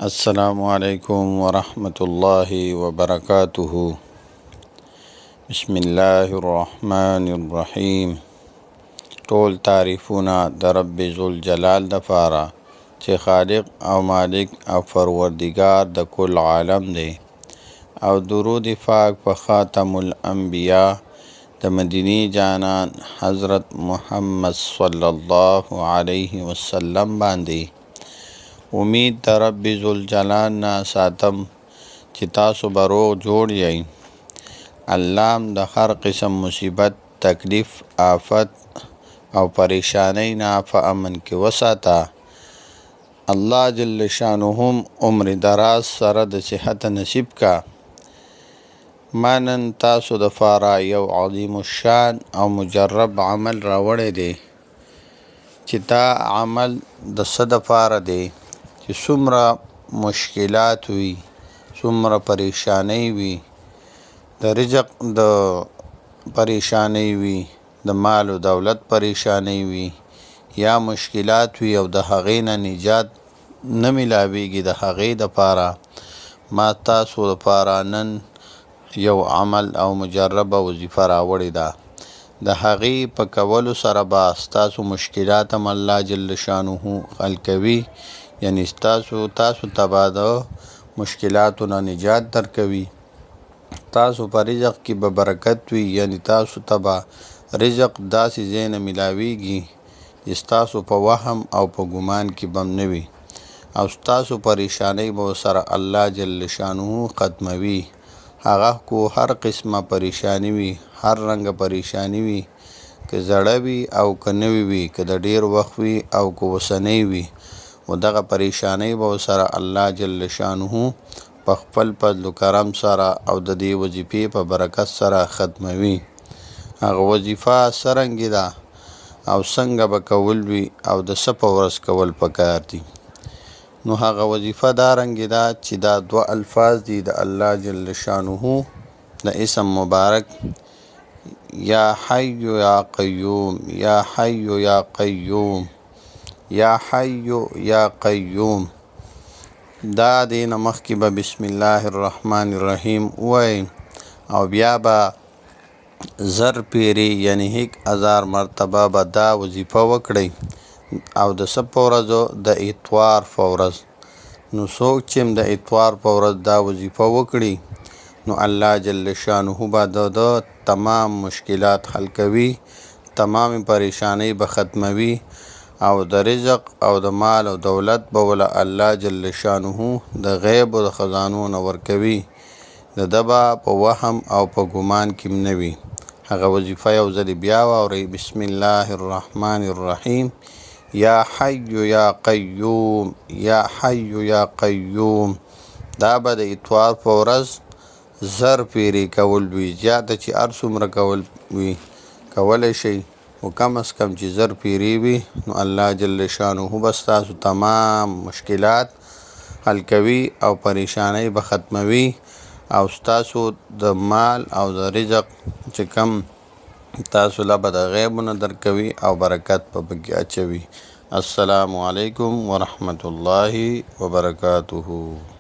السلام علیکم ورحمۃ اللہ وبرکاتہ. بسم الله الرحمن الرحیم. ټول تعریفونه د رب ذوالجلال دپاره چې خالق او مالک او پروردگار د کل عالم دی، او درود پاک په خاتم الانبیاء د مدینی جانان حضرت محمد صلی الله علیه وسلم باندې. امید د رب ذوالجلال نه ساتم چې تاسو به روغ جوړ یئ. الله هم د هر قسم مصیبت، تکلیف، آفت او پریشانی نه په امن کې وساته. الله جل شانه عمر دراز سره د صحت نصیب کا. ما نن تاسو دپاره یو عظیم الشان او مجرب عمل راوړی دی چې دا عمل د څه دپاره دی چې څومره مشکلات وي، څومره پریشانی وي، د رزق د پریشانی وي، د مال و دولت پریشانی وي، یا مشکلات وي او د هغې نه نجات نه میلاویږي، د هغې دپاره ما تاسو دپاره نن یو عمل او مجربه وظیفه راوړې ده. د هغې په کولو سره به ستاسو مشکلات هم الله جل شانه حل کوي، یعنی تاسو ته به د مشکلاتو نه نجات درکوي. تاسو په رزق کې به برکت وي، یعنی تاسو ته به رزق داسې ځای نه میلاویږي چې ستاسو په وهم او په ګمان کې به نه وي، او ستاسو پریشانی به سره الله جل شانه ختموي. هغه کو هر قسمه پریشانی وي، هر رنګ پریشانی وي، که زړه وي او که نوي وي، که د ډیر وخت وي او که اوسنی وي، و دغه پریشانی به سره الله جل شانه په خپل فضل و کرم سره او د دې وظیفې په برکت سره ختموي. هغه وظیفه څرنګه ده او څنګه به کول وي او د څه په ورځ کول پکار دي. نو هغه وظیفه دا رنګه ده چې دا دوه الفاظ دي د الله جل شانه د اسم مبارک، یا حی یا قیوم، یا حی یا قیوم، یا حی یا قیوم. دا دین مخکې به بسم الله الرحمن الرحیم وای، او بیا به زر پیری یعنی 1000 مرتبه به دا وظیفه وکړئ، او د څه په ورځو؟ د اتوار په ورځ. نو څوک چې د اتوار په ورځ دا وظیفه وکړي، نو الله جل شانه به د تمام مشکلات حل کوي، تمام پریشانی به ختموي، او د رزق او د مال او دولت به ولا الله جل شانه د غیب او د خزانو نه ورکوي، د دبا په وهم او په ګمان کې نه وي. هغه وظیفه یو ځل بیا واورئ، بسم الله الرحمن الرحیم، یا حی یا قیوم، یا حی یا قیوم. دا به د اتوار په ورځ زر پیری کول وي، زیاته چې هر څومره کول وي کولی شئ، و کم از کم چې زر پیری وي، نو الله جل شانه به ستاسو تمام مشکلات حل کوي او پریشانی به ختموي، او ستاسو د مال او د رزق چې کم تاسو له به د غیبونه درکوي او برکت په پکې اچوي. السلام علیکم ورحمت الله وبرکاته.